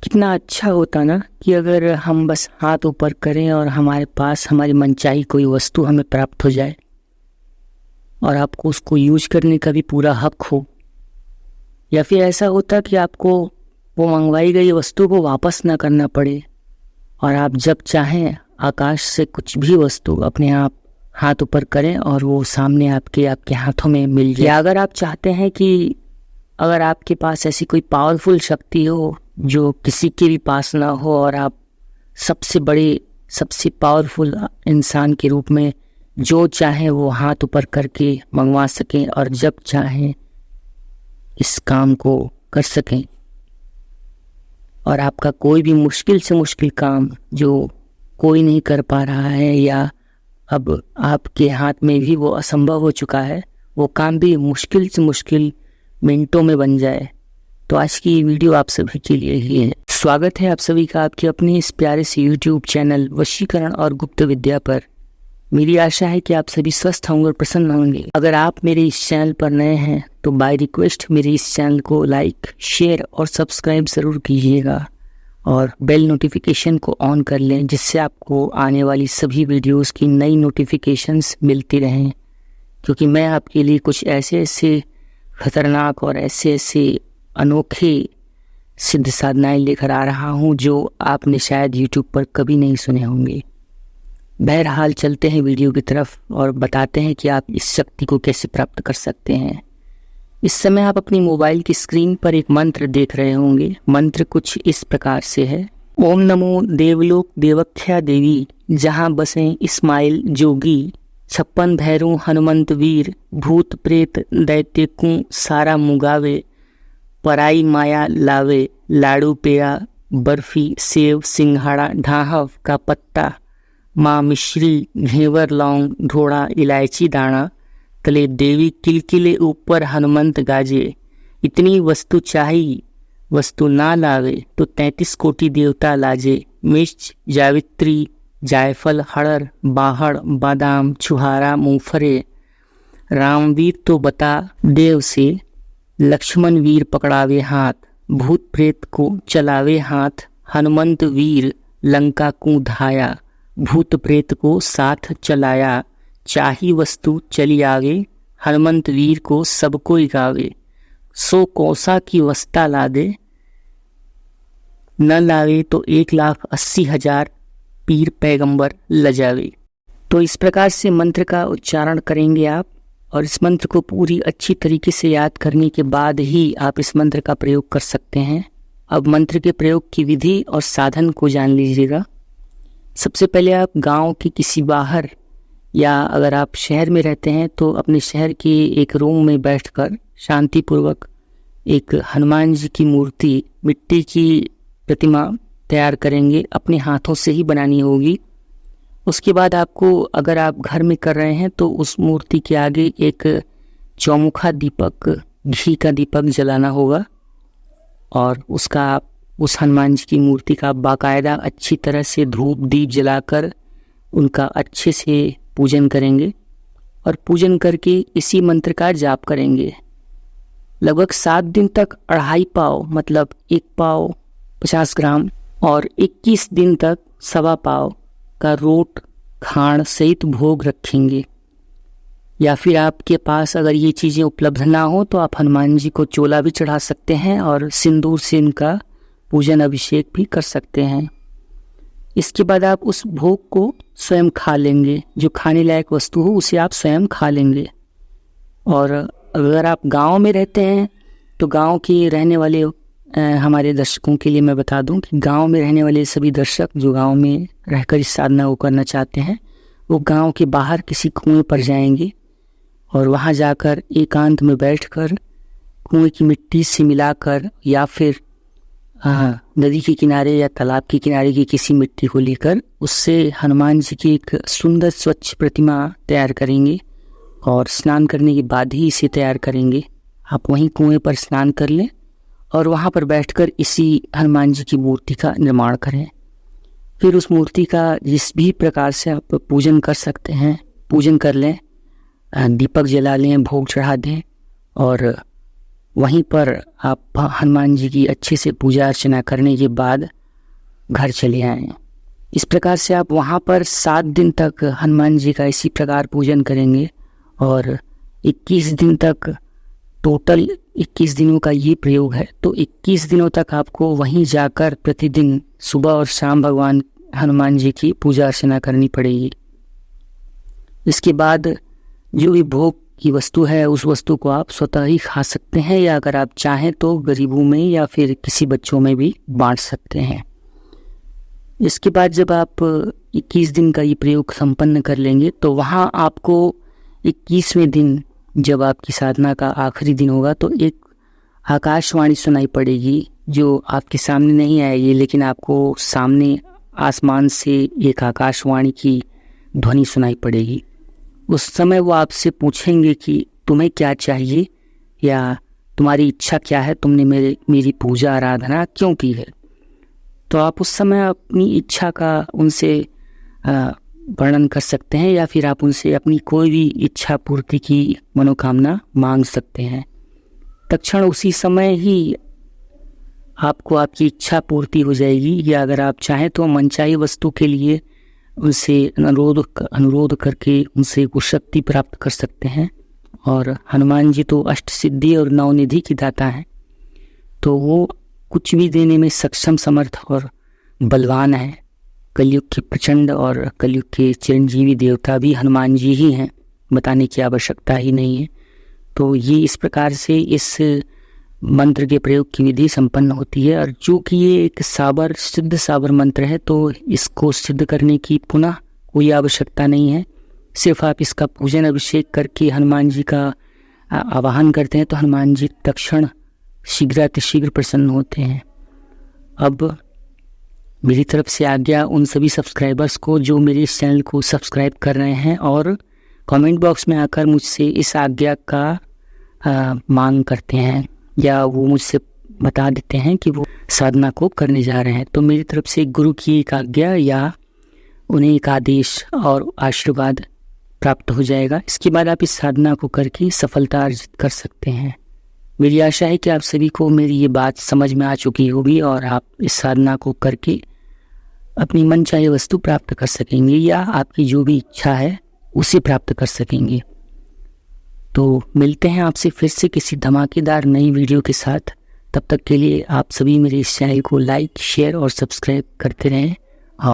कितना अच्छा होता ना कि अगर हम बस हाथ ऊपर करें और हमारे पास हमारी मनचाही कोई वस्तु हमें प्राप्त हो जाए और आपको उसको यूज करने का भी पूरा हक हो। या फिर ऐसा होता कि आपको वो मंगवाई गई वस्तु को वापस ना करना पड़े और आप जब चाहें आकाश से कुछ भी वस्तु अपने आप हाथ ऊपर करें और वो सामने आपके हाथों में मिल जाए। या अगर आप चाहते हैं कि अगर आपके पास ऐसी कोई पावरफुल शक्ति हो जो किसी के भी पास ना हो और आप सबसे बड़े सबसे पावरफुल इंसान के रूप में जो चाहें वो हाथ ऊपर करके मंगवा सकें और जब चाहें इस काम को कर सकें, और आपका कोई भी मुश्किल से मुश्किल काम जो कोई नहीं कर पा रहा है या अब आपके हाथ में भी वो असंभव हो चुका है, वो काम भी मुश्किल से मुश्किल मिनटों में बन जाए। तो आज की वीडियो आप सभी के लिए ही है। स्वागत है आप सभी का आपके अपने इस प्यारे से यूट्यूब चैनल वशीकरण और गुप्त विद्या पर। मेरी आशा है कि आप सभी स्वस्थ होंगे और प्रसन्न होंगे। अगर आप मेरे इस चैनल पर नए हैं तो बाय रिक्वेस्ट मेरे इस चैनल को लाइक, शेयर और सब्सक्राइब ज़रूर कीजिएगा और बेल नोटिफिकेशन को ऑन कर लें, जिससे आपको आने वाली सभी वीडियोस की नई नोटिफिकेशंस मिलती रहें। क्योंकि मैं आपके लिए कुछ ऐसे खतरनाक और ऐसे अनोखे सिद्ध साधनाएं लेकर आ रहा हूं जो आपने शायद यूट्यूब पर कभी नहीं सुने होंगे। बहरहाल चलते हैं वीडियो की तरफ और बताते हैं कि आप इस शक्ति को कैसे प्राप्त कर सकते हैं। इस समय आप अपनी मोबाइल की स्क्रीन पर एक मंत्र देख रहे होंगे। मंत्र कुछ इस प्रकार से है। ओम नमो देवलोक देवख्या देवी, जहाँ बसें इस्माइल जोगी, 56 भैरू हनुमंत वीर, भूत प्रेत दैत्य कु सारा मुगावे, पराई माया लावे, लाड़ू पेड़ा बर्फी सेव सिंघाड़ा ढाहव का पत्ता, माँ मिश्री घेवर लौंग ढोड़ा इलायची दाना, तले देवी किलकिले ऊपर हनुमंत गाजे, इतनी वस्तु चाहिए वस्तु ना लावे तो 33 कोटि देवता लाजे, मिर्च जावित्री जायफल हड़र बाहड़ बादाम छुहारा मूंगफरे, रामवीर तो बता देव से, लक्ष्मण वीर पकड़ावे हाथ, भूत प्रेत को चलावे हाथ, हनुमंत वीर लंका को धाया, भूत प्रेत को साथ चलाया, चाही वस्तु चली आवे, हनुमंत वीर को सब कोई गावे, 100 कोसा की वस्ता ला दे, न लावे तो 1,80,000 पीर पैगंबर लजावे। तो इस प्रकार से मंत्र का उच्चारण करेंगे आप, और इस मंत्र को पूरी अच्छी तरीके से याद करने के बाद ही आप इस मंत्र का प्रयोग कर सकते हैं। अब मंत्र के प्रयोग की विधि और साधन को जान लीजिएगा। सबसे पहले आप गांव के किसी बाहर या अगर आप शहर में रहते हैं तो अपने शहर के एक रूम में बैठकर शांतिपूर्वक एक हनुमान जी की मूर्ति, मिट्टी की प्रतिमा तैयार करेंगे। अपने हाथों से ही बनानी होगी। उसके बाद आपको, अगर आप घर में कर रहे हैं तो उस मूर्ति के आगे एक चौमुखा दीपक, घी का दीपक जलाना होगा और उसका आप उस हनुमान जी की मूर्ति का बाकायदा अच्छी तरह से धूप दीप जलाकर उनका अच्छे से पूजन करेंगे और पूजन करके इसी मंत्र का जाप करेंगे। लगभग 7 दिन तक 2.5 पाव मतलब 1 पाव 50 ग्राम और 21 दिन तक 1.25 पाव का रोट खांड सहित भोग रखेंगे। या फिर आपके पास अगर ये चीज़ें उपलब्ध ना हो तो आप हनुमान जी को चोला भी चढ़ा सकते हैं और सिंदूर से इनका पूजन अभिषेक भी कर सकते हैं। इसके बाद आप उस भोग को स्वयं खा लेंगे। जो खाने लायक वस्तु हो उसे आप स्वयं खा लेंगे। और अगर आप गांव में रहते हैं तो गांव के रहने वाले हमारे दर्शकों के लिए मैं बता दूं कि गांव में रहने वाले सभी दर्शक जो गांव में रहकर इस साधना को करना चाहते हैं वो गांव के बाहर किसी कुएं पर जाएंगे और वहां जाकर एकांत में बैठकर कुएं की मिट्टी से मिलाकर या फिर नदी के किनारे या तालाब के किनारे की किसी मिट्टी को लेकर उससे हनुमान जी की एक सुंदर स्वच्छ प्रतिमा तैयार करेंगे और स्नान करने के बाद ही इसे तैयार करेंगे। आप वहीं कुएं पर स्नान कर लें और वहां पर बैठकर इसी हनुमान जी की मूर्ति का निर्माण करें। फिर उस मूर्ति का जिस भी प्रकार से आप पूजन कर सकते हैं पूजन कर लें, दीपक जला लें, भोग चढ़ा दें और वहीं पर आप हनुमान जी की अच्छे से पूजा अर्चना करने के बाद घर चले आएँ। इस प्रकार से आप वहाँ पर 7 दिन तक हनुमान जी का इसी प्रकार पूजन करेंगे और 21 दिन तक, टोटल 21 दिनों का ये प्रयोग है। तो 21 दिनों तक आपको वहीं जाकर प्रतिदिन सुबह और शाम भगवान हनुमान जी की पूजा अर्चना करनी पड़ेगी। इसके बाद जो भी भोग की वस्तु है उस वस्तु को आप स्वतः ही खा सकते हैं, या अगर आप चाहें तो गरीबों में या फिर किसी बच्चों में भी बांट सकते हैं। इसके बाद जब आप 21 दिन का ये प्रयोग संपन्न कर लेंगे तो वहाँ आपको 21वें दिन, जब आपकी साधना का आखिरी दिन होगा, तो एक आकाशवाणी सुनाई पड़ेगी जो आपके सामने नहीं आएगी, लेकिन आपको सामने आसमान से एक आकाशवाणी की ध्वनि सुनाई पड़ेगी। उस समय वो आपसे पूछेंगे कि तुम्हें क्या चाहिए या तुम्हारी इच्छा क्या है, तुमने मेरी पूजा आराधना क्यों की है। तो आप उस समय अपनी इच्छा का उनसे वर्णन कर सकते हैं, या फिर आप उनसे अपनी कोई भी इच्छा पूर्ति की मनोकामना मांग सकते हैं। तत्क्षण उसी समय ही आपको आपकी इच्छा पूर्ति हो जाएगी, या अगर आप चाहें तो मनचाही वस्तु के लिए उनसे अनुरोध करके उनसे कुछ शक्ति प्राप्त कर सकते हैं। और हनुमान जी तो अष्ट सिद्धि और नवनिधि की दाता हैं, तो वो कुछ भी देने में सक्षम, समर्थ और बलवान है। कलयुग के प्रचंड और कलयुग के चिरंजीवी देवता भी हनुमान जी ही हैं, बताने की आवश्यकता ही नहीं है। तो ये इस प्रकार से इस मंत्र के प्रयोग की विधि संपन्न होती है। और चूँकि ये एक सिद्ध साबर मंत्र है, तो इसको सिद्ध करने की पुनः कोई आवश्यकता नहीं है। सिर्फ आप इसका पूजन अभिषेक करके हनुमान जी का आवाहन करते हैं तो हनुमान जी तत्क्षण शीघ्रातिशीघ्र प्रसन्न होते हैं। अब मेरी तरफ से आज्ञा उन सभी सब्सक्राइबर्स को जो मेरे इस चैनल को सब्सक्राइब कर रहे हैं और कमेंट बॉक्स में आकर मुझसे इस आज्ञा का मांग करते हैं, या वो मुझसे बता देते हैं कि वो साधना को करने जा रहे हैं। तो मेरी तरफ से गुरु की एक आज्ञा या उन्हें एक आदेश और आशीर्वाद प्राप्त हो जाएगा। इसके बाद आप इस साधना को करके सफलता अर्जित कर सकते हैं। मेरी आशा है कि आप सभी को मेरी ये बात समझ में आ चुकी होगी और आप इस साधना को करके अपनी मनचाही वस्तु प्राप्त कर सकेंगे, या आपकी जो भी इच्छा है उसे प्राप्त कर सकेंगे। तो मिलते हैं आपसे फिर से किसी धमाकेदार नई वीडियो के साथ। तब तक के लिए आप सभी मेरे इस चैनल को लाइक, शेयर और सब्सक्राइब करते रहें।